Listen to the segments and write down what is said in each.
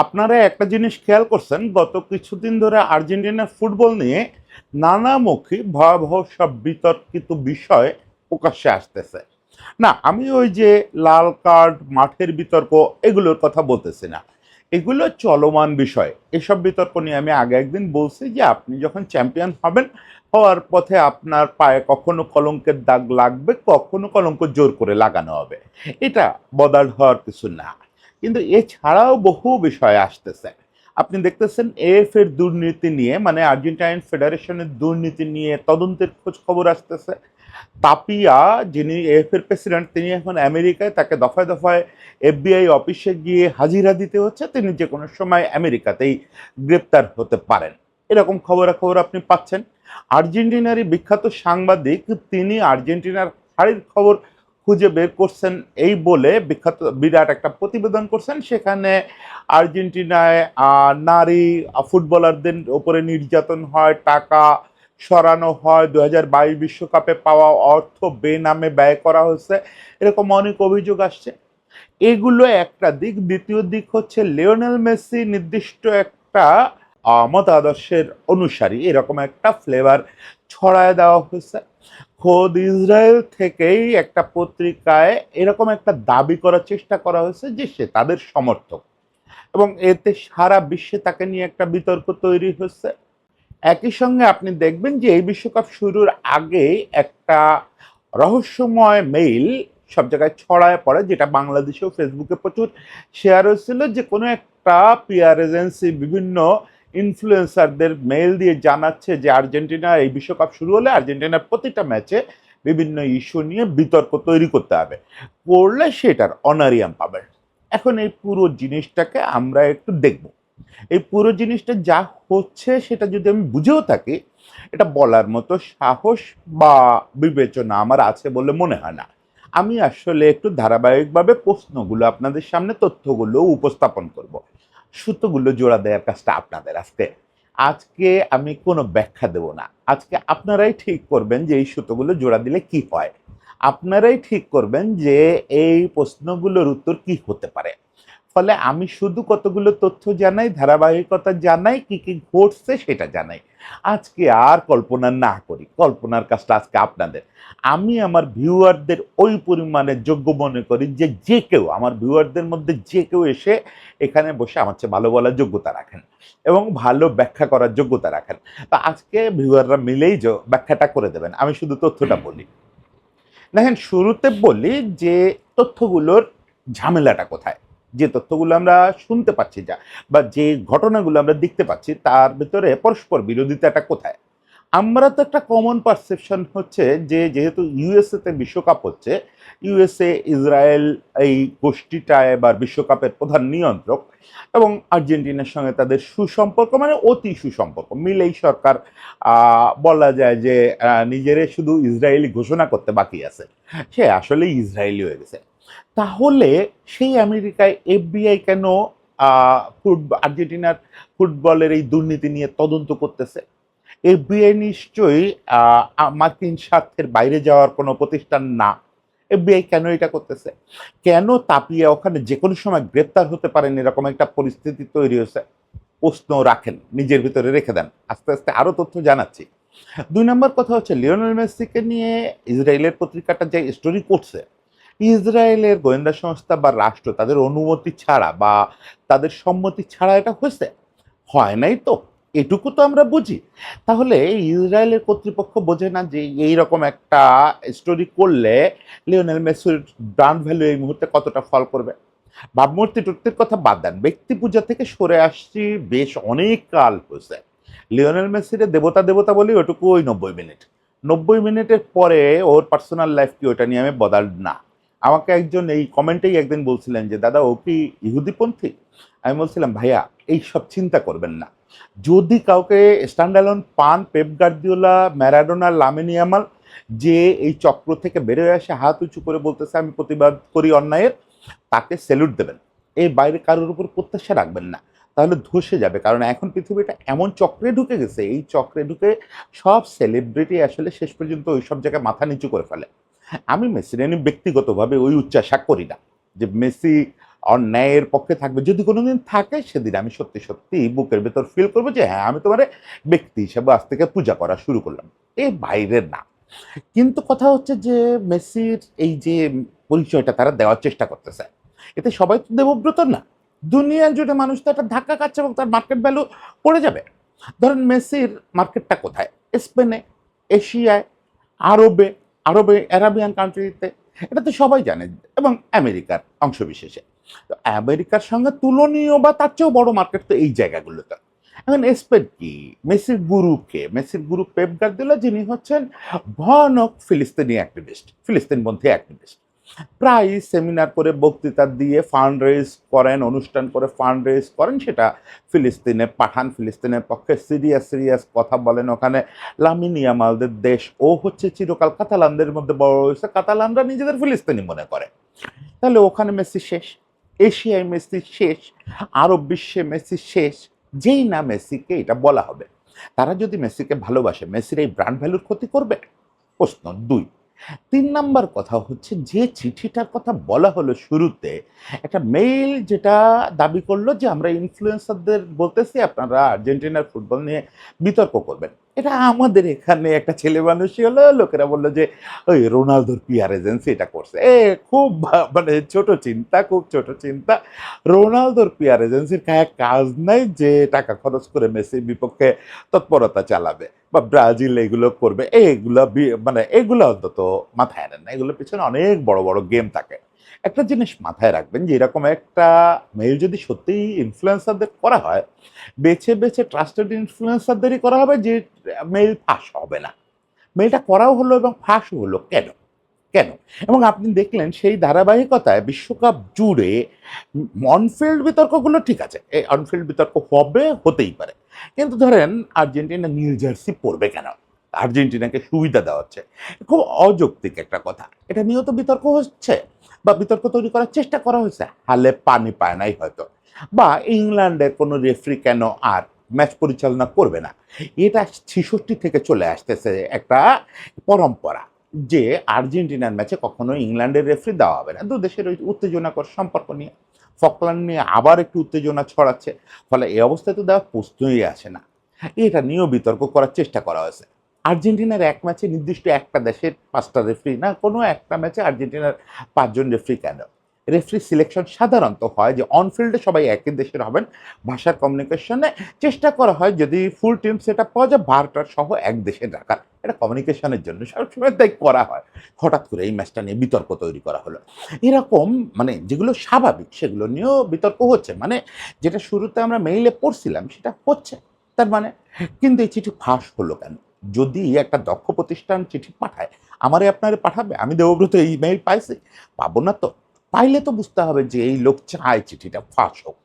আপনারা একটা জিনিস খেয়াল করছেন, গত কিছুদিন ধরে আর্জেন্টিনার ফুটবল নিয়ে নানামুখী ভয়াবহ সব বিতর্কিত বিষয় প্রকাশ্যে আসতেছে। না, আমি ওই যে লাল কার্ড, মাঠের বিতর্ক, এগুলোর কথা বলতেছি না। এগুলো চলমান বিষয়। এসব বিতর্ক নিয়ে আমি আগে একদিন বলছি যে আপনি যখন চ্যাম্পিয়ন হবেন, হওয়ার পথে আপনার পায়ে কখনো কলঙ্কের দাগ লাগবে, কখনো কলঙ্ক জোর করে লাগানো হবে। এটা বদল হওয়ার কিছু না। কিন্তু এছাড়াও বহু বিষয় আসতেছে। আপনি দেখতেছেন এএফ এর দুর্নীতি নিয়ে, মানে আর্জেন্টাইন ফেডারেশনের দুর্নীতি নিয়ে তদন্তের খোঁজ খবর আসতেছে। তাপিয়া, যিনি এএফ এর প্রেসিডেন্ট, তিনি এখন আমেরিকায়, তাকে দফায় দফায় এফবিআই অফিসে গিয়ে হাজিরা দিতে হচ্ছে। তিনি যে কোনো সময় আমেরিকাতেই গ্রেপ্তার হতে পারেন, এরকম খবরাখবর আপনি পাচ্ছেন। আর্জেন্টিনারই বিখ্যাত সাংবাদিক, তিনি আর্জেন্টিনার হারের খবর খুঁজে বের করছেন এই বলে বিখ্যাত বিরাট একটা প্রতিবেদন করছেন। সেখানে আর্জেন্টিনায় নারী ফুটবলারদের উপরে নির্যাতন হয়, টাকা সরানো হয়, 2022 বিশ্বকাপে পাওয়া অর্থ বেনামে ব্যয় করা হয়েছে, এরকম অনেক অভিযোগ আসছে। এগুলো একটা দিক। দ্বিতীয় দিক হচ্ছে লিওনেল মেসি নির্দিষ্ট একটা মতাদর্শের অনুসারী, এরকম একটা ফ্লেভার ছড়ায় দেওয়া হয়েছে। খোদ ইসরায়েল থেকেই একটা পত্রিকায় এরকম একটা দাবি করার চেষ্টা করা হয়েছে যে সে তাদের সমর্থক, এবং এতে সারা বিশ্বে তাকে নিয়ে একটা বিতর্ক তৈরি হচ্ছে। একই সঙ্গে আপনি দেখবেন যে এই বিশ্বকাপ শুরুর আগে একটা রহস্যময় মেইল সব জায়গায় ছড়ায় পড়ে, যেটা বাংলাদেশেও ফেসবুকে প্রচুর শেয়ার হয়েছিল, যে কোনো একটা পিআর এজেন্সি বিভিন্ন ইনফ্লুয়েন্সারদের মেইল দিয়ে জানাচ্ছে যে আর্জেন্টিনা এই বিশ্বকাপ শুরু হলে আর্জেন্টিনার প্রতিটা ম্যাচে বিভিন্ন ইস্যু নিয়ে বিতর্ক তৈরি করতে হবে, করলে সেটার অনারিয়াম পাবে। এখন এই পুরো জিনিসটাকে আমরা একটু দেখব। এই পুরো জিনিসটা যা হচ্ছে সেটা যদি আমি বুঝেও থাকি, এটা বলার মতো সাহস বা বিবেচনা আমার আছে বলে মনে হয় না। আমি আসলে একটু ধারাবাহিকভাবে প্রশ্নগুলো আপনাদের সামনে, তথ্যগুলো উপস্থাপন করব। সূত্রগুলো জোড়া দেওয়ার কাজটা আপনাদের। আজকে আজকে আমি কোনো ব্যাখ্যা দেব না। আজকে আপনারাই ঠিক করবেন যে এই সূত্রগুলো জোড়া দিলে কি হয়। আপনারাই ঠিক করবেন যে এই প্রশ্নগুলোর উত্তর কি হতে পারে। ফলে আমি শুধু কতগুলো তথ্য জানাই, ধারাবাহিকতা জানাই, কি কি ঘটছে সেটা জানাই। আজকে আর কল্পনা না করি, কল্পনার কাজটা আজকে আপনাদের। আমি আমার ভিউয়ারদের ওই পরিমাণে যোগ্য মনে করি যে যে কেউ, আমার ভিউয়ারদের মধ্যে যে কেউ এসে এখানে বসে আমার চেয়ে ভালো বলার যোগ্যতা রাখেন এবং ভালো ব্যাখ্যা করার যোগ্যতা রাখেন। তো আজকে ভিউয়াররা মিলেই ব্যাখ্যাটা করে দেবেন, আমি শুধু তথ্যটা বলি। দেখেন, শুরুতে বলি যে তথ্যগুলোর ঝামেলাটা কোথায়। যে তথ্যগুলো আমরা শুনতে পাচ্ছি, যা বা যে ঘটনাগুলো আমরা দেখতে পাচ্ছি, তার ভিতরে পরস্পর বিরোধিতাটা কোথায়। আমরা তো একটা কমন পারসেপশন হচ্ছে যে যেহেতু ইউএসএ তে বিশ্বকাপ হচ্ছে, ইউএসএ ইসরায়েল এই গোষ্ঠীটায় বা বিশ্বকাপের প্রধান নিয়ন্ত্রক, এবং আর্জেন্টিনার সঙ্গে তাদের সুসম্পর্ক, মানে অতি সুসম্পর্ক মিলেই সরকার বলা যায় যে নিজেরে শুধু ইসরায়েলি ঘোষণা করতে বাকি আছে, সে আসলে ইসরায়েলি হয়ে গেছে। তাহলে সেই আমেরিকায় এফবিআই কেন আর্জেন্টিনার ফুটবলের এই দুর্নীতি নিয়ে তদন্ত করতেছে? এফবিআই নিশ্চয়ই মার্কিন স্বার্থের বাইরে যাওয়ার কোনো প্রতিষ্ঠান না। এফবিআই কেন এটা করতেছে? কেন তাপিয়া ওখানে যে কোনো সময় গ্রেপ্তার হতে পারেন, এরকম একটা পরিস্থিতি তৈরি হয়েছে? প্রশ্ন রাখেন, নিজের ভিতরে রেখে দেন, আস্তে আস্তে আরো তথ্য জানাচ্ছি। 2 নম্বর কথা হচ্ছে, লিওনেল মেসিকে নিয়ে ইসরায়েলের পত্রিকাটা যে স্টোরি করছে, ইসরায়েলের গোয়েন্দা সংস্থা বা রাষ্ট্র তাদের অনুমতি ছাড়া বা তাদের সম্মতি ছাড়া এটা হয়েছে? হয় নাই তো, এটুকু তো আমরা বুঝি। তাহলে ইসরায়েলের কর্তৃপক্ষ বোঝে না যে এইরকম একটা স্টোরি করলে লিওনেল মেসির ব্র্যান্ড ভ্যালু এই মুহূর্তে কতটা ফল করবে? ভাবমূর্তি টূর্তির কথা বাদ দেন, ব্যক্তি পূজা থেকে সরে আসছি বেশ অনেক কাল হয়েছে। লিওনেল মেসিরে দেবতা দেবতা বলি, ওটুকু ওই 90 মিনিট। 90 মিনিটের পরে ওর পার্সোনাল লাইফ কি, ওটা নিয়ে আমি বদাল না। আমাকে একজন এই কমেন্টেই একদিন বলছিলেন যে দাদা ও কি ইহুদিপন্থী? আমি বলছিলাম ভাইয়া এইসব চিন্তা করবেন না। যদি কাউকে স্ট্যান্ডালোন পান, Pep Guardiola, Maradona, Lamine Yamal, যে এই চক্র থেকে বেরোয় আসে হাত উঁচু করে বলতেছে আমি প্রতিবাদ করি অন্যায়ের, তাকে স্যালুট দেবেন। এই বাইরে কারোর উপর প্রত্যাশা রাখবেন না, তাহলে ধসে যাবে। কারণ এখন পৃথিবীটা এমন চক্রে ঢুকে গেছে, এই চক্রে ঢুকে সব সেলিব্রিটি আসলে শেষ পর্যন্ত ওই সব জায়গায় মাথা নিচু করে ফেলে। আমি মেসির ব্যক্তিগতভাবে ওই উচ্চাশা করি না যে মেসি অন্যায়ের পক্ষে থাকবে। যদি কোনোদিন থাকে সেদিন আমি সত্যি, সত্যি বুকের ভেতর ফিল করব যে হ্যাঁ, আমি তোমারে ব্যক্তি হিসেবে আজ থেকে পূজা করা শুরু করলাম। এর বাইরে না। কিন্তু কথা হচ্ছে যে মেসির এই যে পরিচয়টা তারা দেওয়ার চেষ্টা করতেছে। এতে সবাই তো দেবব্রত না। দুনিয়া জুড়ে মানুষ তো একটা ধাক্কা খাচ্ছে এবং তার মার্কেট ভ্যালু পড়ে যাবে। ধরেন মেসির মার্কেটটা কোথায়? স্পেনে, এশিয়ায়, আরবে, অ্যারাবিয়ান কান্ট্রিতে। এটা তো সবাই জানে এবং আমেরিকার অংশবিশেষে। তো আমেরিকার সঙ্গে তুলনীয় বা তার চেয়েও বড় মার্কেট তো এই জায়গাগুলোতে। এখন স্পেন কি? মেসির গুরু কে? মেসির গুরু পেপ গার্দিওলা, যিনি হচ্ছেন ভয়ানক ফিলিস্তিনি অ্যাক্টিভিস্ট, ফিলিস্তিনপন্থী অ্যাক্টিভিস্ট। প্রায় সেমিনার করে বক্তৃতা দিয়ে ফান্ড রেজ করেন, অনুষ্ঠান করে ফান্ড রেজ করেন, সেটা ফিলিস্তিনে পাঠান, ফিলিস্তিনের পক্ষে সিরিয়াস সিরিয়াস কথা বলেন। ওখানে লামিন ইয়ামালদের দেশ, ও হচ্ছে চিরকাল কাতালানদের মধ্যে বড় হয়েছে, কাতালানরা নিজেদের ফিলিস্তিনি মনে করে। তাহলে ওখানে মেসি শেষ, এশিয়ায় মেসি শেষ, আরব বিশ্বে মেসি শেষ। যেই না মেসিকে এটা বলা হবে, তারা যদি মেসিকে ভালোবাসে, মেসির এই ব্র্যান্ড ভ্যালুর ক্ষতি করবে? প্রশ্ন ২। ৩ নাম্বার কথা হচ্ছে, যে চিঠিটার কথা বলা হলো শুরুতে, একটা মেইল যেটা দাবি করলো যে আমরা ইনফ্লুয়েন্সারদের বলতেছি আপনারা আর্জেন্টিনার ফুটবল নিয়ে বিতর্ক করবেন। এটা আমাদের এখানে একটা ছেলে মানুষই হলো, লোকেরা বললো যে ওই রোনালদোর পিআর এজেন্সি এটা করছে। খুব মানে ছোট চিন্তা, খুব ছোট চিন্তা। রোনালদোর পিআর এজেন্সির কাজ নাই যে টাকা খরচ করে মেসির বিপক্ষে তৎপরতা চালাবে বা ব্রাজিল এগুলো করবে। এগুলো মানে এগুলো অন্তত মাথায় আনেন না। এগুলোর পিছনে অনেক বড় বড় গেম থাকে। একটা জিনিস মাথায় রাখবেন যে এরকম একটা মেইল যদি সত্যিই ইনফ্লুয়েন্সারদের করা হয়, বেছে বেছে ট্রাস্টেড ইনফ্লুয়েন্সারদেরই করা হবে, যে মেইল ফাঁস হবে না। মেইলটা করাও হলো এবং ফাঁসও হলো কেন? কেন? এবং আপনি দেখলেন সেই ধারাবাহিকতায় বিশ্বকাপ জুড়ে অনফিল্ড বিতর্কগুলো ঠিক আছে। এই অনফিল্ড বিতর্ক হবে, হতেই পারে। কিন্তু ধরেন আর্জেন্টিনা নীল জার্সি পরবে কেন? আর্জেন্টিনাকে সুবিধা দেওয়া হচ্ছে। খুব অযৌক্তিক একটা কথা। এটা নিয়েও তো বিতর্ক হচ্ছে বা বিতর্ক তৈরি করার চেষ্টা করা হয়েছে। হালে পানি পায় নাই হয়তো। বা ইংল্যান্ডের কোনো রেফারি কেন আর ম্যাচ পরিচালনা করবে না? এটা ৬৬ থেকে চলে আসতেছে একটা পরম্পরা, যে আর্জেন্টিনার ম্যাচে কখনোই ইংল্যান্ডের রেফারি দেওয়া হবে না। ২ দেশের ওই উত্তেজনাকর সম্পর্ক নিয়ে, ফকল্যান্ড নিয়ে আবার একটু উত্তেজনা ছড়াচ্ছে। ফলে এই অবস্থায় তো দেওয়ার প্রশ্নই আসে না। এটা নিয়েও বিতর্ক করার চেষ্টা করা হয়েছে। আর্জেন্টিনার এক ম্যাচে নির্দিষ্ট একটা দেশের ৫টা রেফারি না, কোনো একটা ম্যাচে আর্জেন্টিনার ৫ জন রেফারি কেন? রেফারি সিলেকশন সাধারণত হয় যে অন ফিল্ডে সবাই একই দেশের হবেন, ভাষার কমিউনিকেশনে চেষ্টা করা হয় যদি ফুল টিম সেট আপ পাওয়া যায় ভারটার সহ এক দেশে রাখার। এটা কমিউনিকেশনের জন্য সবসময় তাই করা হয়। হঠাৎ করে এই ম্যাচটা নিয়ে বিতর্ক তৈরি করা হলো। এরকম মানে যেগুলো স্বাভাবিক সেগুলো নিয়েও বিতর্ক হচ্ছে। মানে যেটা শুরুতে আমরা মেইলে পড়ছিলাম সেটা হচ্ছে। তার মানে কিন্তু এই চিঠি ফাঁস হলো কেন? যদি একটা দক্ষ প্রতিষ্ঠান চিঠি পাঠায়, আমারে আপনারে পাঠাবে? আমি দেবব্রত এই মেইল পাইছি? পাবো না তো। পাইলে তো বুঝতে হবে যে এই লোক চায় চিঠিটা ফাঁস হোক।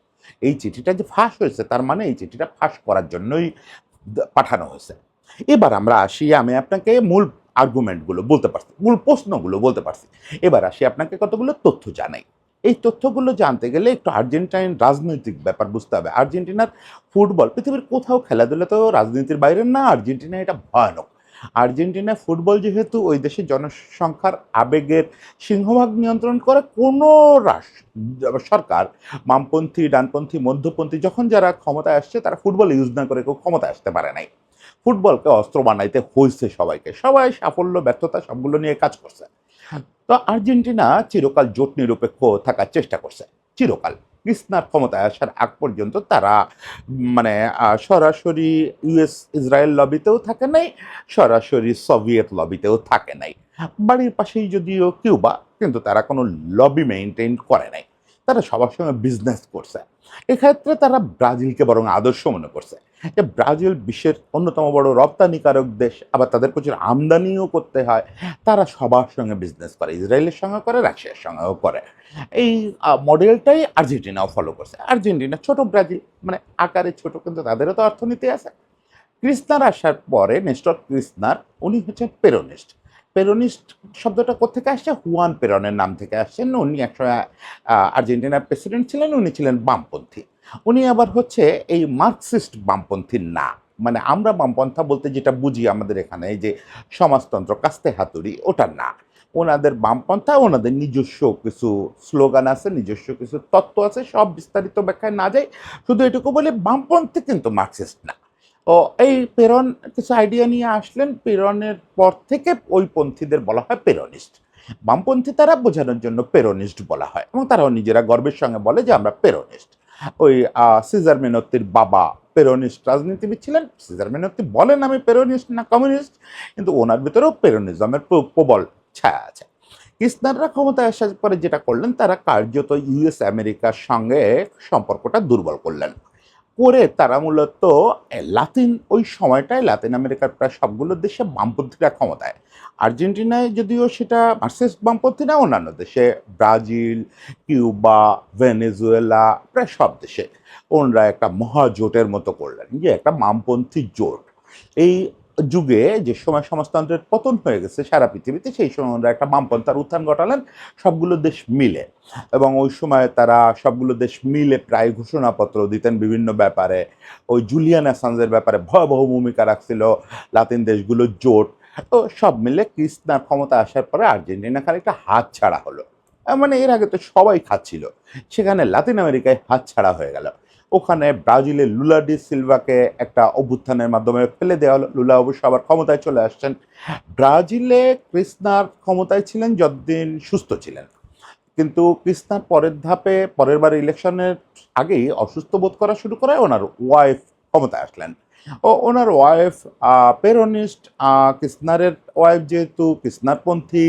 এই চিঠিটা যে ফাঁস হয়েছে তার মানে এই চিঠিটা ফাঁস করার জন্যই পাঠানো হয়েছে। এবার আমরা আসি, আমি আপনাকে মূল আর্গুমেন্টগুলো বলতে পারছি, মূল প্রশ্নগুলো বলতে পারছি। এবার আসি আপনাকে কতগুলো তথ্য জানাই। এই তথ্যগুলো জানতে গেলে একটু আর্জেন্টাইন রাজনৈতিক ব্যাপার বুঝতে হবে। আর্জেন্টিনার ফুটবল পৃথিবীর কোথাও খেলাধুলা তো রাজনীতির বাইরে না, আর্জেন্টিনা এটা ভয়ানক। আর্জেন্টিনা ফুটবল যেহেতু ওই দেশের জনসংখ্যার আবেগের সিংহভাগ নিয়ন্ত্রণ করে, কোনো সরকার বামপন্থী, ডানপন্থী, মধ্যপন্থী যখন যারা ক্ষমতায় আসছে তারা ফুটবল ইউজ না করে কেউ ক্ষমতায় আসতে পারে নাই। ফুটবলকে অস্ত্র বানাইতে হয়েছে সবাইকে। সবাই সাফল্য ব্যর্থতা সবগুলো নিয়ে কাজ করছে। তো আর্জেন্টিনা চিরকাল জোট নিরপেক্ষ থাকার চেষ্টা করছে। চিরকাল। কৃষ্ণার ক্ষমতায় আসার আগ পর্যন্ত তারা মানে সরাসরি ইউএস ইসরায়েল লবিতেও থাকে নাই, সরাসরি সোভিয়েত লবিতেও থাকে নাই। বাড়ির পাশেই যদিও কিউবা, কিন্তু তারা কোনো লবি মেইনটেইন করে নাই। তারা সবার সঙ্গে বিজনেস করছে। এক্ষেত্রে তারা ব্রাজিলকে বরং আদর্শ মনে করছে যে ব্রাজিল বিশ্বের অন্যতম বড় রপ্তানিকারক দেশ, আবার তাদের প্রচুর আমদানিও করতে হয়। তারা সবার সঙ্গে বিজনেস করে, ইসরায়েলের সঙ্গে করে, রাশিয়ার সঙ্গেও করে। এই মডেলটাই আর্জেন্টিনাও ফলো করছে। আর্জেন্টিনা ছোট ব্রাজিল, মানে আকারে ছোট, কিন্তু তাদেরও তো অর্থনীতি আছে। কৃষ্ণার আসার পরে নেস্টর কৃষ্ণার, উনি হচ্ছেন পেরোনিস্ট। পেরোনিস্ট শব্দটা কোত্থেকে আসছে? হুয়ান পেরনের নাম থেকে আসছেন। উনি একসময় আর্জেন্টিনার প্রেসিডেন্ট ছিলেন, উনি ছিলেন বামপন্থী। উনি আবার হচ্ছে এই মার্কসিস্ট বামপন্থী না। মানে আমরা বামপন্থা বলতে যেটা বুঝি আমাদের এখানে, এই যে সমাজতন্ত্র, কাস্তে হাতুড়ি, ওটা না। ওনাদের বামপন্থা, ওনাদের নিজস্ব কিছু স্লোগান আছে, নিজস্ব কিছু তত্ত্ব আছে, সব বিস্তারিত ব্যাখ্যায় না যাই, শুধু এটুকু বলে বামপন্থী কিন্তু মার্কসিস্ট না। ও এই পেরন কিছু আইডিয়া নিয়ে আসলেন, পেরনের পর থেকে ওই পন্থীদের বলা হয় পেরনিস্ট। বামপন্থী তারা বোঝানোর জন্য পেরনিস্ট বলা হয়, এবং তারাও নিজেরা গর্বের সঙ্গে বলে যে আমরা পেরনিস্ট। ওই সিজার মেনত্তির বাবা পেরনিস্ট রাজনীতিবিদ ছিলেন। সিজার মেনত্তি বলেন আমি পেরনিস্ট না কমিউনিস্ট, কিন্তু ওনার ভিতরেও পেরনিজমের প্রবল ছায়া আছে। কিসনাররা ক্ষমতায় আসার পরে যেটা করলেন, তারা কার্যত ইউএস আমেরিকার সঙ্গে সম্পর্কটা দুর্বল করলেন। করে তারা মূলত লাতিন ওই সময়টায় লাতিন আমেরিকার প্রায় সবগুলো দেশে বামপন্থীরা ক্ষমতায়। আর্জেন্টিনায় যদিও সেটা মার্কসিস্ট বামপন্থী না, অন্যান্য দেশে ব্রাজিল, কিউবা, ভেনেজুয়েলা, প্রায় সব দেশে ওনারা একটা মহাজোটের মতো করলেন, যে একটা বামপন্থী জোট। এই যুগে যে সময় সমাজতন্ত্রের পতন হয়ে গেছে সারা পৃথিবীতে, সেই সময় ওনারা একটা বামপন্থার উত্থান ঘটালেন সবগুলো দেশ মিলে। এবং ওই সময় তারা সবগুলো দেশ মিলে প্রায় ঘোষণাপত্র দিতেন বিভিন্ন ব্যাপারে। ওই জুলিয়ান অ্যাসাঞ্জের ব্যাপারে ভয়াবহ ভূমিকা রাখছিল লাতিন দেশগুলোর জোট। তো সব মিলে ক্রিস্তার ক্ষমতা আসার পরে আর্জেন্টিনা খানিকটা হাত ছাড়া হলো। মানে এর আগে তো সবাই খাচ্ছিল, সেখানে লাতিন আমেরিকায় হাত ছাড়া হয়ে গেল। ওখানে ব্রাজিলের লুলা ডি সিলভাকে একটা অভ্যুত্থানের মাধ্যমে ফেলে দেওয়া হলো। লুলা অবশ্য আবার ক্ষমতায় চলে আসছেন। ব্রাজিলে কৃষ্ণার ক্ষমতায় ছিলেন যতদিন সুস্থ ছিলেন, কিন্তু কৃষ্ণার পরের ধাপে পরের বার ইলেকশনের আগেই অসুস্থ বোধ করা শুরু করে ওনার ওয়াইফ ক্ষমতায় আসলেন। ও ওনার ওয়াইফ পেরোনিস্ট। কৃষ্ণারের ওয়াইফ যেহেতু কৃষ্ণারপন্থী,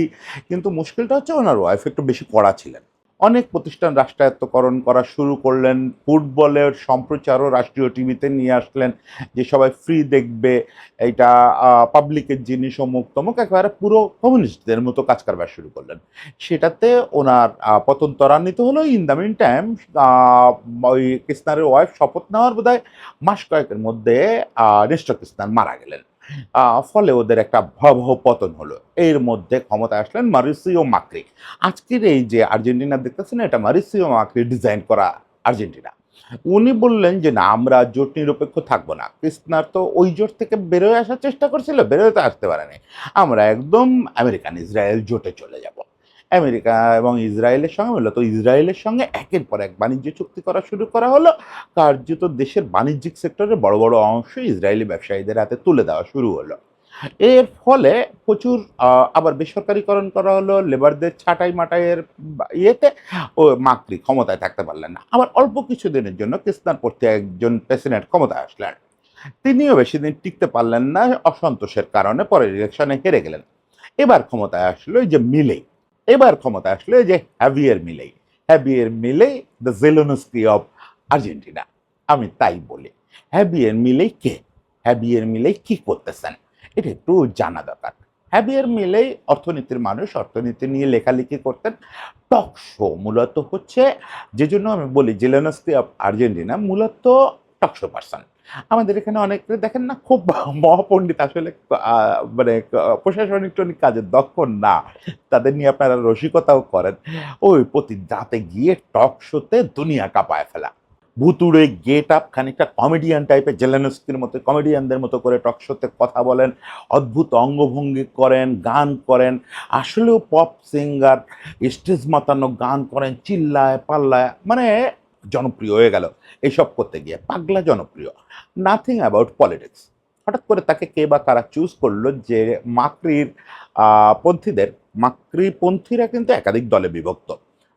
কিন্তু মুশকিলটা হচ্ছে ওনার ওয়াইফ একটু বেশি কড়া ছিলেন। অনেক প্রতিষ্ঠান রাষ্ট্রায়ত্তকরণ করা শুরু করলেন, ফুটবলের সম্প্রচারও রাষ্ট্রীয় টিভিতে নিয়ে আসলেন, যে সবাই ফ্রি দেখবে, এটা পাবলিকের জিনিস, অমুক তমুক, একেবারে পুরো কমিউনিস্টদের মতো কাজ কারবার শুরু করলেন। সেটাতে ওনার পতন ত্বরান্বিত হলো। ইন দ্য মিন টাইম ওই কৃষ্ণারের ওয়াইফ শপথ নেওয়ার বোধহয় মাস কয়েকের মধ্যে নেস্টর কৃষ্ণান মারা গেলেন। ফলে ওদের একটা ভয়াবহ পতন হলো। এর মধ্যে ক্ষমতায় আসলেন মারিসিও মাক্রি। আজকের এই যে আর্জেন্টিনা দেখতেছেন, এটা মারিসিও মাক্রি ডিজাইন করা আর্জেন্টিনা। উনি বললেন যে না, আমরা জোট নিরপেক্ষ থাকবো না। কৃষ্ণার তো ওই জোট থেকে বেরোয় আসার চেষ্টা করছিল, বেরোয় তো আসতে পারেনি। আমরা একদম আমেরিকান ইসরায়েল জোটে চলে যাব। আমেরিকা এবং ইসরায়েলের সঙ্গে, মূলত ইসরায়েলের সঙ্গে একের পর এক বাণিজ্য চুক্তি করা শুরু করা হলো। কার্যত দেশের বাণিজ্যিক সেক্টরে বড় বড় অংশ ইসরায়েলি ব্যবসায়ীদের হাতে তুলে দেওয়া শুরু হলো। এর ফলে প্রচুর আবার বেসরকারীকরণ করা হলো, লেবারদের ছাঁটাই মাটাইয়ের ইয়েতে ও মাক্রি ক্ষমতায় থাকতে পারলেন না। আবার অল্প কিছুদিনের জন্য কৃষ্ণার পড়তে একজন প্রেসিডেন্ট ক্ষমতায় আসলেন, তিনিও বেশি দিন টিকতে পারলেন না অসন্তোষের কারণে, পরের ইলেকশনে হেরে গেলেন। এবার ক্ষমতায় আসলো এই যে মিলেই, এবার ক্ষমতায় আসলো এই যে হ্যাভিয়ের মিলেই। হ্যাভিয়ের মিলেই দ্য জেলোনস্কি অফ আর্জেন্টিনা। আমি তাই বলি, হ্যাভিয়ের মিলেই কে, হ্যাভিয়ের মিলেই কি করতেছেন, এটা একটু জানা দরকার। হ্যাভিয়ের মিলেই অর্থনীতির মানুষ, অর্থনীতি নিয়ে লেখালেখি করতেন। টক শো মূলত হচ্ছে, যে জন্য আমি বলি জেলেনস্কি অফ আর্জেন্টিনা মূলত টকশো পার্সন। আমাদের এখানে অনেকে দেখেন না, খুব মহাপণ্ডিত আসলে, মানে প্রশাসনিক টনিক কাজে দক্ষ না, তাদের নিয়ে আপনারা রসিকতাও করেন। ওই প্রতি রাতে গিয়ে টক শোতে দুনিয়া কাঁপায় ফেলা, ভুতুড়ে গেট আপ, খানিকটা কমেডিয়ান টাইপের, জেলেনস্কির মতো কমেডিয়ানদের মতো করে টক শোতে কথা বলেন, অদ্ভুত অঙ্গভঙ্গি করেন, গান করেন, আসলেও পপ সিঙ্গার, স্টেজ মাতানো গান করেন, চিল্লায় পাল্লায়, মানে জনপ্রিয় হয়ে গেল এইসব করতে গিয়ে, পাগলা জনপ্রিয়। Nothing about politics. হঠাৎ করে তাকে কে বা কারা চুজ করলো যে মাকরির পন্থীদের, মাকরি পন্থীরা কিন্তু একাধিক দলে বিভক্ত।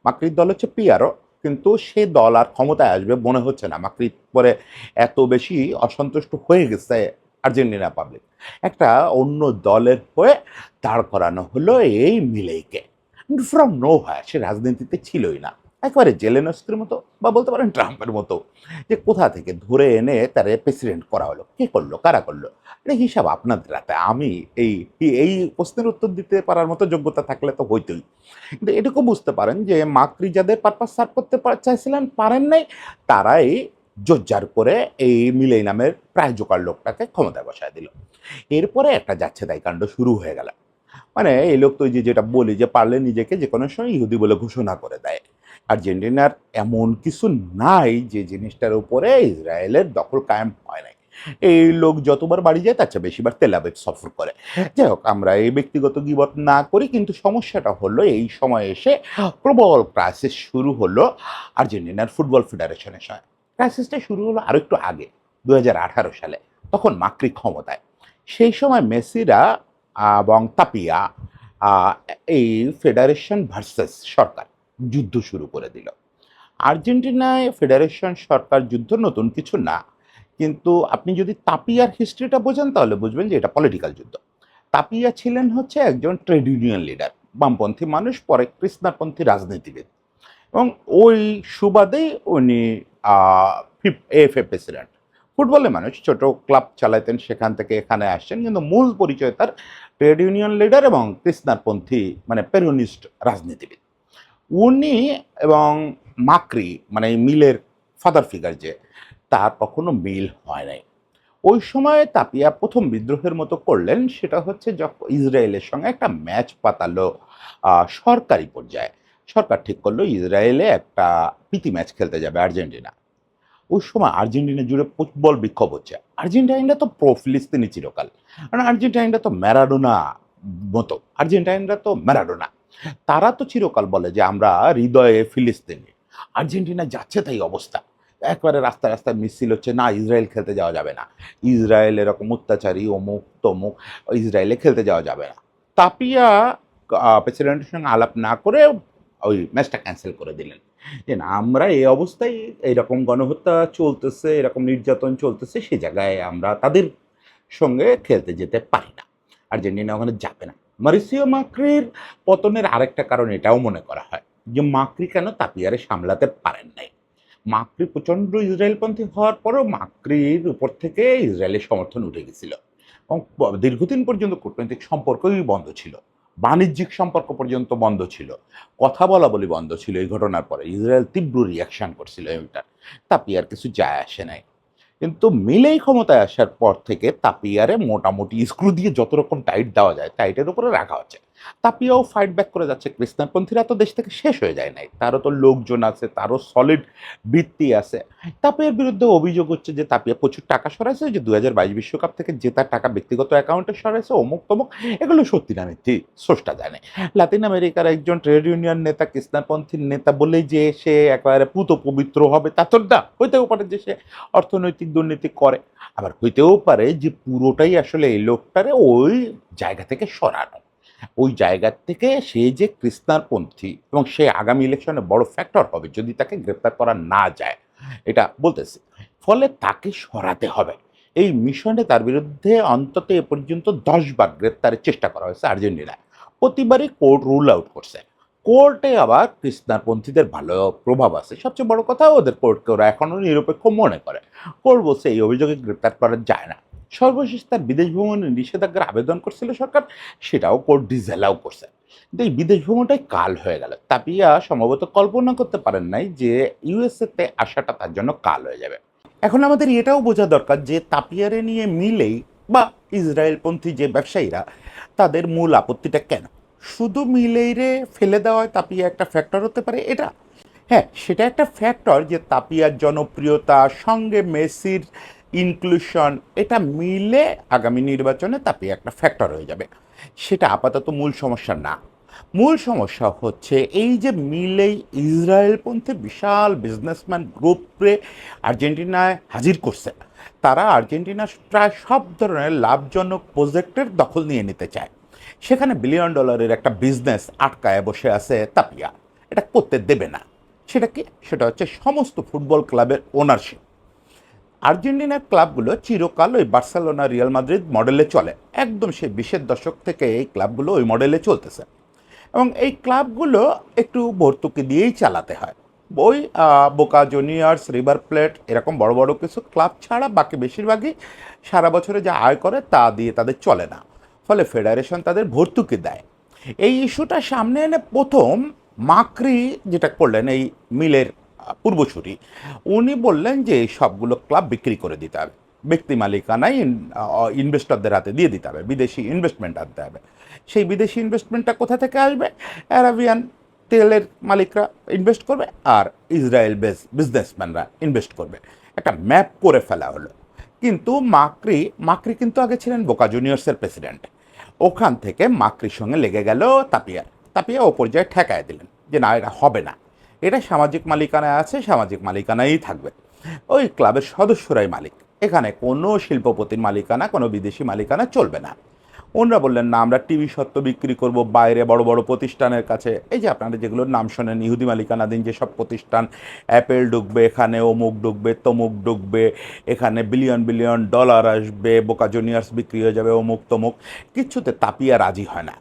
মাকরির দল হচ্ছে পিআরও, কিন্তু সে দল আর ক্ষমতায় আসবে মনে হচ্ছে না। মাকরির পরে এত বেশি অসন্তুষ্ট হয়ে গেছে আর্জেন্টিনা পাবলিক, একটা অন্য দলের হয়ে দাঁড় করানো হলো এই মিলেইকে। ফ্রম নো হয়, সে রাজনীতিতে ছিলই না, একেবারে জেলেনস্কির মতো, বা বলতে পারেন ট্রাম্পের মতো, যে কোথা থেকে ধরে এনে তারে প্রেসিডেন্ট করা হলো, কে করলো, কারা করলো, এটা হিসাব আপনাদের রাতে। আমি এই এই প্রশ্নের উত্তর দিতে পারার মতো যোগ্যতা থাকলে তো হইতই। কিন্তু এটুকু বুঝতে পারেন যে মাকরি যাদের পারপাস সার্ভ করতে চাইছিলেন, পারেন নাই, তারাই জোরজার করে এই মিলেই নামের প্রায় জোকার লোকটাকে ক্ষমতায় বসায় দিল। এরপরে একটা যাচ্ছে তাই কাণ্ড শুরু হয়ে গেল। মানে এই লোক তো ওই যে যেটা বলি, যে পারলে নিজেকে যে কোনো সময় ইহুদি বলে ঘোষণা করে দেয়। আর্জেন্টিনার এমন কিছু নাই যে জিনিসটার উপরে ইসরায়েলের দখল কায়েম হয় নাই। এই লোক যতবার বাড়ি যায় তার চেয়ে বেশিবার তেল আবিব সফর করে। যাই হোক, আমরা এই ব্যক্তিগত গীবত না করি, কিন্তু সমস্যাটা হলো এই সময় এসে প্রবল ক্রাইসিস শুরু হলো আর্জেন্টিনার ফুটবল ফেডারেশনের সময়। ক্রাইসিসটা শুরু হলো আরো একটু আগে, 2018 সালে। তখন মাক্রি ক্ষমতায়। সেই সময় মেসিরা এবং তাপিয়া আহ, এই ফেডারেশন ভার্সেস সরকার যুদ্ধ শুরু করে দিল। আর্জেন্টিনায় ফেডারেশন সরকার যুদ্ধ নতুন কিছু না, কিন্তু আপনি যদি তাপিয়ার হিস্ট্রিটা বোঝেন তাহলে বুঝবেন যে এটা পলিটিক্যাল যুদ্ধ। তাপিয়া ছিলেন হচ্ছে একজন ট্রেড ইউনিয়ন লিডার, বামপন্থী মানুষ, পরে কৃষ্ণাপন্থী রাজনীতিবিদ, এবং ওই সুবাদেই উনি এএফএ প্রেসিডেন্ট। ফুটবলে মানুষ, ছোট ক্লাব চালাতেন, সেখান থেকে এখানে আসছেন, কিন্তু মূল পরিচয় তার ট্রেড ইউনিয়ন লিডার এবং কৃষ্ণারপন্থী মানে পেরোনিস্ট রাজনীতিবিদ। উনি এবং মাকরি মানে এই মিলের ফাদার ফিগার যে, তার কখনো মিল হয় নাই। ওই সময় তাপিয়া প্রথম বিদ্রোহের মতো করলেন, সেটা হচ্ছে যখন ইসরায়েলের সঙ্গে একটা ম্যাচ পাতালো সরকারি পর্যায়ে। সরকার ঠিক করলো ইসরায়েলে একটা প্রীতি ম্যাচ খেলতে যাবে আর্জেন্টিনা। ওই সময় আর্জেন্টিনা জুড়ে ফুটবল বিক্ষোভ হচ্ছে। আর্জেন্টাইনরা তো প্রো ফিলিস্তিনি চিরকাল, কারণ আর্জেন্টাইনরা তো ম্যারাডোনা মতো, আর্জেন্টাইনরা তো ম্যারাডোনা। তারা তো চিরকাল বলে যে আমরা হৃদয়ে ফিলিস্তিনি। আর্জেন্টিনা যাচ্ছে তাই অবস্থা, একবারে রাস্তায় রাস্তায় মিছিল হচ্ছে, না ইসরায়েল খেলতে যাওয়া যাবে না, ইসরায়েল এরকম অত্যাচারী, অমুক তমুক, ইসরায়েলে খেলতে যাওয়া যাবে না। তাপিয়া প্রেসিডেন্টের সঙ্গে আলাপ না করে ওই ম্যাচটা ক্যান্সেল করে দিলেন, যে না, আমরা এই অবস্থায় এইরকম গণহত্যা চলতেছে, এরকম নির্যাতন চলতেছে, সে জায়গায় আমরা তাদের সঙ্গে খেলতে যেতে পারি না, আর্জেন্টিনা ওখানে যাবে না। মারিসিও মাক্রির পতনের আরেকটা কারণ এটাও মনে করা হয় যে মাক্রি কেন তাপিয়ারে সামলাতে পারেন নাই। মাক্রি প্রচণ্ড ইসরায়েলপন্থী হওয়ার পরও মাক্রির উপর থেকে ইসরায়েলের সমর্থন উঠে গেছিল, এবং দীর্ঘদিন পর্যন্ত কূটনৈতিক সম্পর্কই বন্ধ ছিল, বাণিজ্যিক সম্পর্ক পর্যন্ত বন্ধ ছিল, কথা বলা বলি বন্ধ ছিল। এই ঘটনার পরে ইসরায়েল তীব্র রিয়াকশন করছিল এটা। তাপিয়ার কিছু যায় আসে নাই। কিন্তু মিলেই ক্ষমতায় আসার পর থেকে তাপিয়ারে মোটামুটি স্ক্রু দিয়ে যত রকম টাইট দেওয়া যায় টাইটের উপরে রাখা হচ্ছে। তাপিয়াও ফাইট ব্যাক করে যাচ্ছে। কৃষ্ণাপন্থীরা তো দেশ থেকে শেষ হয়ে যায় নাই, তারও তো লোকজন আছে, তারও সলিড ভিত্তি আছে। তাপিয়ার বিরুদ্ধে অভিযোগ হচ্ছে যে তাপিয়া প্রচুর টাকা সরাইছে, যে 2022 বিশ্বকাপ থেকে জেতার টাকা ব্যক্তিগত অ্যাকাউন্টে সরাইছে, অমুক তমুক। এগুলো সত্যি না মিথ্যি স্রষ্টা জানে। লাতিন আমেরিকার একজন ট্রেড ইউনিয়ন নেতা, কৃষ্ণাপন্থীর নেতা বলেই যে সে একেবারে পুত পবিত্র হবে তা তো না, হইতেও পারে যে সে অর্থনৈতিক দুর্নীতি করে, আবার হইতেও পারে যে পুরোটাই আসলে এই লোকটারে ওই জায়গা থেকে সরানো, ওই জায়গা থেকে সে যে কৃষ্ণারপন্থী এবং সে আগামী ইলেকশনে বড় ফ্যাক্টর হবে যদি তাকে গ্রেপ্তার করা না যায়, এটা বলতেছি। ফলে তাকে সরাতে হবে। এই মিশনে তার বিরুদ্ধে অন্তত এ পর্যন্ত 10 বার গ্রেপ্তারের চেষ্টা করা হয়েছে আর্জেন্টিনায়। প্রতিবারই কোর্ট রুল আউট করছে। কোর্টে আবার কৃষ্ণারপন্থীদের ভালো প্রভাব আছে। সবচেয়ে বড় কথা, ওদের কোর্টকে ওরা এখনও নিরপেক্ষ মনে করে। কোর্ট বলছে এই অভিযোগে গ্রেপ্তার করা যায় না। সর্বশেষ তার বিদেশ ভ্রমণে নিষেধাজ্ঞার আবেদন করছিল সরকার, সেটাও কোর্ট ডিসঅ্যালাউ করছে। কিন্তু এই বিদেশ ভ্রমণটাই কাল হয়ে গেল। তাপিয়া সম্ভবত কল্পনা করতে পারেন নাই যে ইউএসএতে আসাটা তার জন্য কাল হয়ে যাবে। এখন আমাদের এটাও বোঝা দরকার যে তাপিয়ারে নিয়ে মিলেই বা ইসরায়েলপন্থী যে ব্যবসায়ীরা, তাদের মূল আপত্তিটা কেন? শুধু মিলেইরে ফেলে দেওয়ায় তাপিয়া একটা ফ্যাক্টর হতে পারে এটা? হ্যাঁ, সেটা একটা ফ্যাক্টর যে তাপিয়ার জনপ্রিয়তা সঙ্গে মেসির ইনক্লুশন, এটা মিলে আগামী নির্বাচনে তাপিয়া একটা ফ্যাক্টর হয়ে যাবে। সেটা আপাতত মূল সমস্যা না। মূল সমস্যা হচ্ছে এই যে মিলেই ইসরায়েলপন্থী বিশাল বিজনেসম্যান গ্রুপে আর্জেন্টিনায় হাজির করছে। তারা আর্জেন্টিনার প্রায় সব ধরনের লাভজনক প্রজেক্টের দখল নিয়ে নিতে চায়। সেখানে বিলিয়ন ডলারের একটা বিজনেস আটকায় বসে আছে তাপিয়া, এটা করতে দেবে না। সেটা কি? সেটা হচ্ছে সমস্ত ফুটবল ক্লাবের ওনারশিপ। আর্জেন্টিনার ক্লাবগুলো চিরকাল ওই বার্সেলোনা, রিয়াল মাদ্রিদ মডেলে চলে, একদম সেই 20-এর দশক থেকে এই ক্লাবগুলো ওই মডেলে চলতেছে, এবং এই ক্লাবগুলো একটু ভর্তুকি দিয়েই চালাতে হয়। ওই বোকা জুনিয়র্স, রিভার প্লেট এরকম বড় বড় কিছু ক্লাব ছাড়া বাকি বেশিরভাগই সারা বছরে যা আয় করে তা দিয়ে তাদের চলে না। ফলে ফেডারেশন তাদের ভর্তুকি দেয়। এই ইস্যুটা সামনে এনে প্রথম মাকরি যেটা করলেন, এই মিলের পূর্বসূরি, উনি বললেন যে এই সবগুলো ক্লাব বিক্রি করে দিতে হবে, ব্যক্তি মালিকানায় ইনভেস্টরদের হাতে দিয়ে দিতে হবে, বিদেশি ইনভেস্টমেন্ট আনতে হবে। সেই বিদেশি ইনভেস্টমেন্টটা কোথা থেকে আসবে? অ্যারাবিয়ান তেলের মালিকরা ইনভেস্ট করবে আর ইসরায়েল বেস বিজনেসম্যানরা ইনভেস্ট করবে। একটা ম্যাপ করে ফেলা হলো। কিন্তু মাকড়ি মাকড়ি কিন্তু আগে ছিলেন বোকা জুনিয়র্সের প্রেসিডেন্ট। ওখান থেকে মাকড়ির সঙ্গে লেগে গেল তাপিয়ার। তাপিয়া ও পর্যায়ে ঠেকায় দিলেন যে না, এটা হবে না, এটা সামাজিক মালিকানায় আছে, সামাজিক মালিকানায়ই থাকবে, ওই ক্লাবের সদস্যরাই মালিক, এখানে কোনো শিল্পপতির মালিকানা, কোনো বিদেশি মালিকানা চলবে না। ওনারা বললেন না, আমরা টিভি সত্ত্ব বিক্রি করব বাইরে বড় বড় প্রতিষ্ঠানের কাছে। এই যে আপনারা যেগুলোর নাম শোনেন ইহুদি মালিকানাধীন যেসব প্রতিষ্ঠান, অ্যাপেল ঢুকবে এখানে, অমুক ঢুকবে, তমুক ঢুকবে, এখানে বিলিয়ন বিলিয়ন ডলার আসবে, বোকা জুনিয়র্স বিক্রি হয়ে যাবে, অমুক তমুক, কিচ্ছুতে তাপিয়া রাজি হয় না।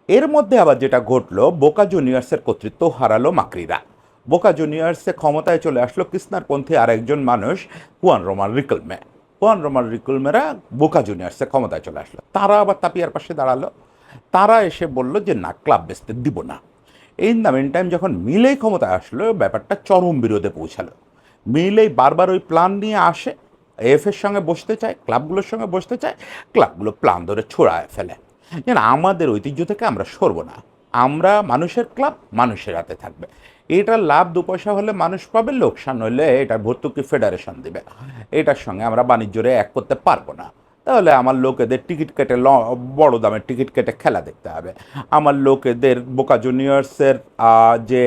এর মধ্যে আবার যেটা ঘটলো, বোকা জুনিয়র্সের কর্তৃত্ব হারালো মাকড়িরা। বোকা জুনিয়র্সে ক্ষমতায় চলে আসলো কিসনারপন্থী আরেকজন মানুষ, হুয়ান রোমান রিকলমে। হুয়ান রোমান রিকলমেরা বোকা জুনিয়র্সে ক্ষমতায় চলে আসলো, তারা আবার তাপিয়ার পাশে দাঁড়ালো। তারা এসে বলল যে না, ক্লাব বেচতে দিব না। ইন দ্য মেন টাইম যখন মিলেই ক্ষমতায় আসলো, ব্যাপারটা চরম বিরোধে পৌঁছালো। মিলেই বারবার ওই প্ল্যান নিয়ে আসে, এফের সঙ্গে বসতে চায়, ক্লাবগুলোর সঙ্গে বসতে চায়, ক্লাবগুলো প্ল্যান ধরে ছোড়ায় ফেলে। যেন আমাদের ঐতিহ্য থেকে আমরা সরব না, আমরা মানুষের ক্লাব, মানুষের হাতে থাকবে, এটার লাভ দু পয়সা হলে মানুষ পাবে, লোকসান হলে এটার ভর্তুকি ফেডারেশন দেবে, এটার সঙ্গে আমরা বাণিজ্যরে এক করতে পারবো না। তাহলে আমার লোকেদের টিকিট কেটে বড় দামের টিকিট কেটে খেলা দেখতে হবে, আমার লোকেদের বোকা জুনিয়র্সের যে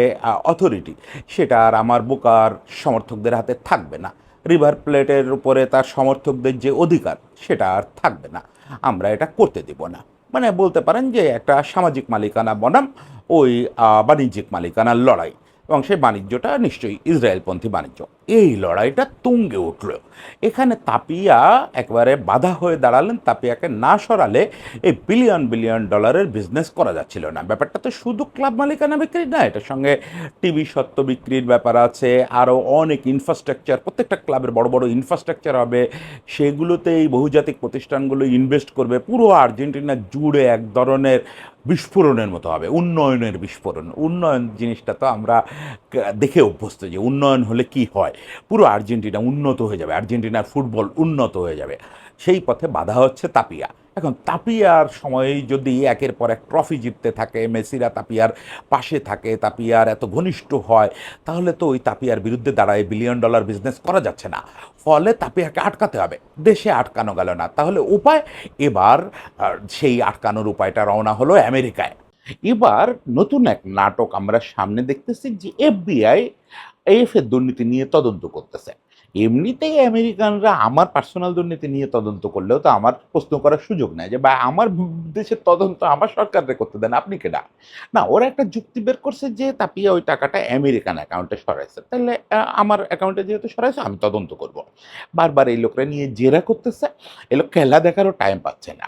অথরিটি, সেটা আর আমার বোকার সমর্থকদের হাতে থাকবে না, রিভার প্লেটের উপরে তার সমর্থকদের যে অধিকার সেটা আর থাকবে না, আমরা এটা করতে দেব না। মানে বলতে পারেন যে একটা সামাজিক মালিকানা বনাম ওই বাণিজ্যিক মালিকানার লড়াই, এবং সেই বাণিজ্যটা নিশ্চয়ই ইসরায়েলপন্থী বাণিজ্য। এই লড়াইটা তুঙ্গে উঠল। এখানে তাপিয়া একবারে বাধা হয়ে দাঁড়ালেন। তাপিয়াকে না সরালে এই বিলিয়ন বিলিয়ন ডলারের বিজনেস করা যাচ্ছিল না। ব্যাপারটা তো শুধু ক্লাব মালিকানা বিক্রি না, এটার সঙ্গে টিভি সত্ত্ব বিক্রির ব্যাপার আছে, আরও অনেক ইনফ্রাস্ট্রাকচার, প্রত্যেকটা ক্লাবের বড় বড় ইনফ্রাস্ট্রাকচার হবে, সেগুলোতে এই বহুজাতিক প্রতিষ্ঠানগুলো ইনভেস্ট করবে। পুরো আর্জেন্টিনা জুড়ে এক ধরনের বিস্ফোরণের মতো হবে, উন্নয়নের বিস্ফোরণ। উন্নয়ন জিনিসটা তো আমরা দেখে অভ্যস্ত যে উন্নয়ন হলে কি হয়, পুরো আর্জেন্টিনা উন্নত হয়ে যাবে, আর্জেন্টিনার ফুটবল উন্নত হয়ে যাবে। সেই পথে বাধা হচ্ছে তাপিয়া। এখন তাপিয়ার সময়েই যদি একের পর এক ট্রফি জিততে থাকে, মেসিরা তাপিয়ার পাশে থাকে, তাপিয়ার এত ঘনিষ্ঠ হয়, তাহলে তো ওই তাপিয়ার বিরুদ্ধে দাঁড়ায় বিলিয়ন ডলার বিজনেস করা যাচ্ছে না। ফলে তাপিয়াকে আটকাতে হবে, দেশে আটকানো গেল না, তাহলে উপায়, এবার সেই আটকানোর উপায়টা রওনা হলো আমেরিকায়। এবার নতুন এক নাটক আমরা সামনে দেখতেছি যে এফবিআই এর দুর্নীতি নিয়ে তদন্ত করতেছে। এমনিতেই আমেরিকানরা আমার পার্সোনাল দুর্নীতি নিয়ে তদন্ত করলেও তো আমার প্রশ্ন করার সুযোগ নেই যে বা আমার দেশের তদন্ত আমার সরকারে করতে দেন, আপনি কেডা? না, ওরা একটা যুক্তি বের করছে যে তাপিয়া ওই টাকাটা আমেরিকান অ্যাকাউন্টে সরাইছে, তাহলে আমার অ্যাকাউন্টে যেহেতু সরাইছে আমি তদন্ত করব। বারবার এই লোকরা নিয়ে জেরা করতেছে, এই লোক খেলা দেখারও টাইম পাচ্ছে না।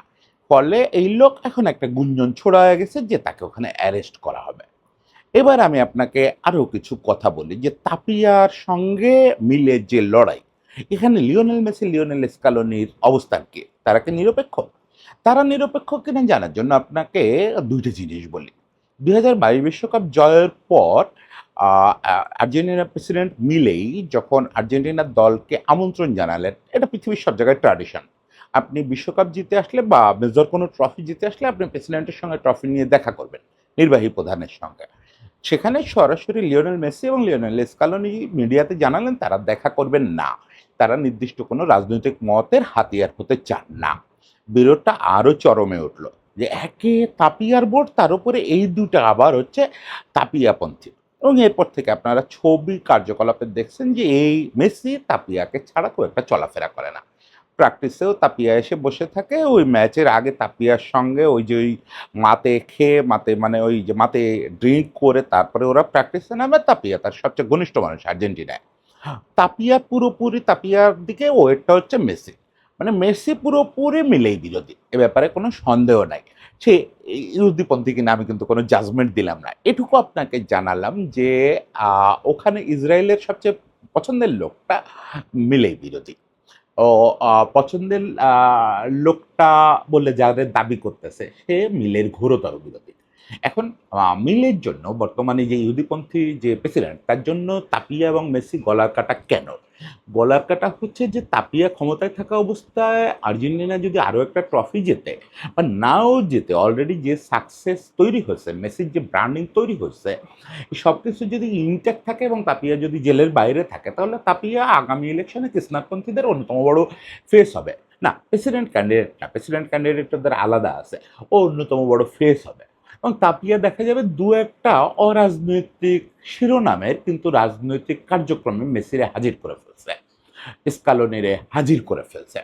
ফলে এই লোক এখন একটা গুঞ্জন ছড়ায় গেছে যে তাকে ওখানে অ্যারেস্ট করা হবে। এবার আমি আপনাকে আরও কিছু কথা বলি যে তাপিয়ার সঙ্গে মিলে যে লড়াই, এখানে লিওনেল মেসি, লিওনেল স্কালোনির অবস্থান কি? তারা কি নিরপেক্ষ? তারা নিরপেক্ষ কিনা জানার জন্য আপনাকে দুইটা জিনিস বলি। 2022 বিশ্বকাপ জয়ের পর আর্জেন্টিনার প্রেসিডেন্ট মিলেই যখন আর্জেন্টিনার দলকে আমন্ত্রণ জানালেন, এটা পৃথিবীর সব জায়গায় ট্র্যাডিশন। আপনি বিশ্বকাপ জিতে আসলে বা মেজর কোনো ট্রফি জিতে আসলে আপনি প্রেসিডেন্টের সঙ্গে ট্রফি নিয়ে দেখা করবেন, নির্বাহী প্রধানের সঙ্গে। সেখানে সরাসরি লিওনেল মেসি এবং লিওনেল স্কালোনি মিডিয়াতে জানালেন তারা দেখা করবেন না, তারা নির্দিষ্ট কোনো রাজনৈতিক মতের হাতিয়ার হতে চান না। বিরোধটা আরও চরমে উঠল যে একে তাপিয়ার ভোট, তার উপরে এই দুটা আবার হচ্ছে তাপিয়াপন্থী। এবং এরপর থেকে আপনারা ছবি কার্যকলাপে দেখছেন যে এই মেসি তাপিয়াকে ছাড়া খুব একটা চলাফেরা করে না। প্র্যাকটিসেও তাপিয়া এসে বসে থাকে, ওই ম্যাচের আগে তাপিয়ার সঙ্গে ওই যে ওই মাতে খেয়ে, মাতে মানে ওই যে মাতে ড্রিঙ্ক করে তারপরে ওরা প্র্যাকটিসে নামে। তাপিয়া তার সবচেয়ে ঘনিষ্ঠ মানুষ আর্জেন্টিনায়। তাপিয়া পুরোপুরি, তাপিয়ার দিকে ওয়েটটা হচ্ছে মেসি। মানে মেসি পুরোপুরি মিলেই বিরোধী, এ ব্যাপারে কোনো সন্দেহ নাই। সে ইহুদিপন্থী কিনা আমি কিন্তু কোনো জাজমেন্ট দিলাম না, এটুকু আপনাকে জানালাম যে ওখানে ইসরায়েলের সবচেয়ে পছন্দের লোকটা মিলেই বিরোধী। ও পছন্দের লোকটা বলে যাদের দাবি করতেছে সে মিলের ঘোরতর বিরোধী। এখন মিলের জন্য বর্তমানে যে ইহুদিপন্থী যে প্রেসিডেন্ট তার জন্য তাপিয়া এবং মেসি গলার কাটা কেন? গলার কাটা হচ্ছে যে তাপিয়া ক্ষমতায় থাকা অবস্থায় আর্জেন্টিনা যদি আরও একটা ট্রফি জেতে বা নাও জেতে, অলরেডি যে সাকসেস তৈরি হয়েছে, মেসির যে ব্র্যান্ডিং তৈরি হয়েছে, সব কিছু যদি ইনট্যাক্ট থাকে এবং তাপিয়া যদি জেলের বাইরে থাকে, তাহলে তাপিয়া আগামী ইলেকশনে কৃষ্ণাপন্থীদের অন্যতম বড় ফেস হবে। না, প্রেসিডেন্ট ক্যান্ডিডেট না, প্রেসিডেন্ট ক্যান্ডিডেট ওদের আলাদা আছে, ও অন্যতম বড় ফেস হবে। এবং তাপিয়া দেখা যাবে দু একটা অরাজনৈতিক শিরোনামের কিন্তু রাজনৈতিক কার্যক্রমে মেসিরে হাজির করে ফেলছে, স্কালোনিরে হাজির করে ফেলছে।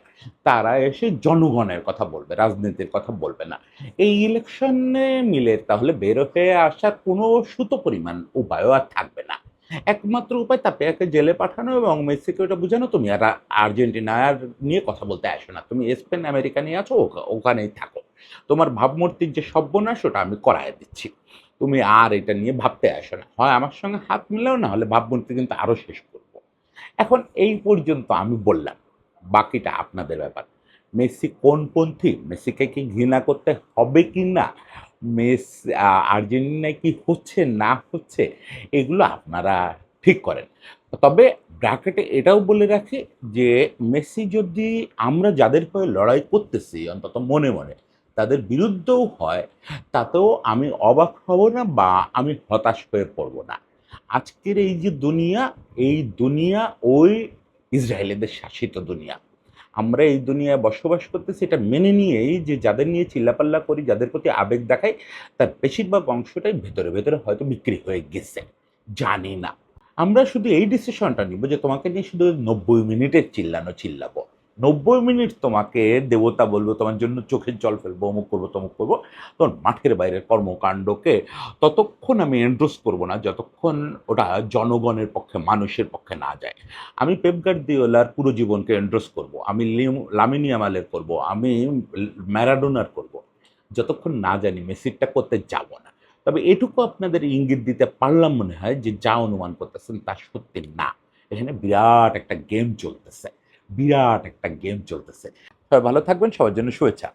তারা এসে জনগণের কথা বলবে, রাজনীতির কথা বলবে না। এই ইলেকশনে মিলে তাহলে বের হয়ে আসার কোনো সুতো পরিমাণ উপায়ও আর থাকবে না। একমাত্র উপায় তাপিয়াকে জেলে পাঠানো এবং মেসিকে ওটা বোঝানো, তুমি আর আর্জেন্টিনার নিয়ে কথা বলতে আসো না, তুমি স্পেন আমেরিকা নিয়ে আছো, ওখানেই থাকো। তোমার ভাবমূর্তির যে সর্বনাশ ওটা আমি করায় দিচ্ছি, তুমি আর এটা নিয়ে ভাবতে আসো না, হয় আমার সঙ্গে হাত মিলাও, না হলে ভাবমূর্তি কিন্তু আরো শেষ করবো। এখন এই পর্যন্ত আমি বললাম, বাকিটা আপনাদের ব্যাপার। মেসি কোনপন্থী, মেসিকে কি ঘৃণা করতে হবে কি না, আর্জেন্টিনায় কি হচ্ছে না হচ্ছে, এগুলো আপনারা ঠিক করেন। তবে ব্র্যাকেটে এটাও বলে রাখি যে মেসি যদি আমরা যাদের হয়ে লড়াই করতেছি অন্তত মনে মনে তাদের বিরুদ্ধেও হয়, তাতেও আমি অবাক হব না বা আমি হতাশ হয়ে পড়ব না। আজকের এই যে দুনিয়া, এই দুনিয়া ওই ইসরায়েলিদের শাসিত দুনিয়া। আমরা এই দুনিয়ায় বসবাস করতেছি এটা মেনে নিয়েই যে যাদের নিয়ে চিল্লাপাল্লা করি, যাদের প্রতি আবেগ দেখাই, তার বেশিরভাগ অংশটাই ভেতরে ভেতরে হয়তো বিক্রি হয়ে গেছে, জানি না। আমরা শুধু এই ডিসিশনটা নিব যে তোমাকে নিয়ে শুধু 90 মিনিটের চিল্লাবো, 90 মিনিট তোমাকে দেবতা বলবো, তোমার জন্য চোখের জল ফেলবো, অমুক করবো তমুক করবো, তোমার মাঠের বাইরের কর্মকাণ্ডকে ততক্ষণ আমি এন্ডোর্স করবো না যতক্ষণ ওটা জনগণের পক্ষে, মানুষের পক্ষে না যায়। আমি পেপ গার্দিওলার পুরো জীবনকে এন্ডোর্স করব, আমি লামিন ইয়ামালের করব, আমি ম্যারাডোনার করব, যতক্ষণ না জানি মেসিরটা করতে যাব না। তবে এটুকু আপনাদের ইঙ্গিত দিতে পারলাম মনে হয় যে যা অনুমান করতেছেন তা সত্যি না। এখানে বিরাট একটা গেম চলতেছে, বিরাট একটা গেম চলতেছে। সবাই ভালো থাকবেন, সবার জন্য শুভেচ্ছা।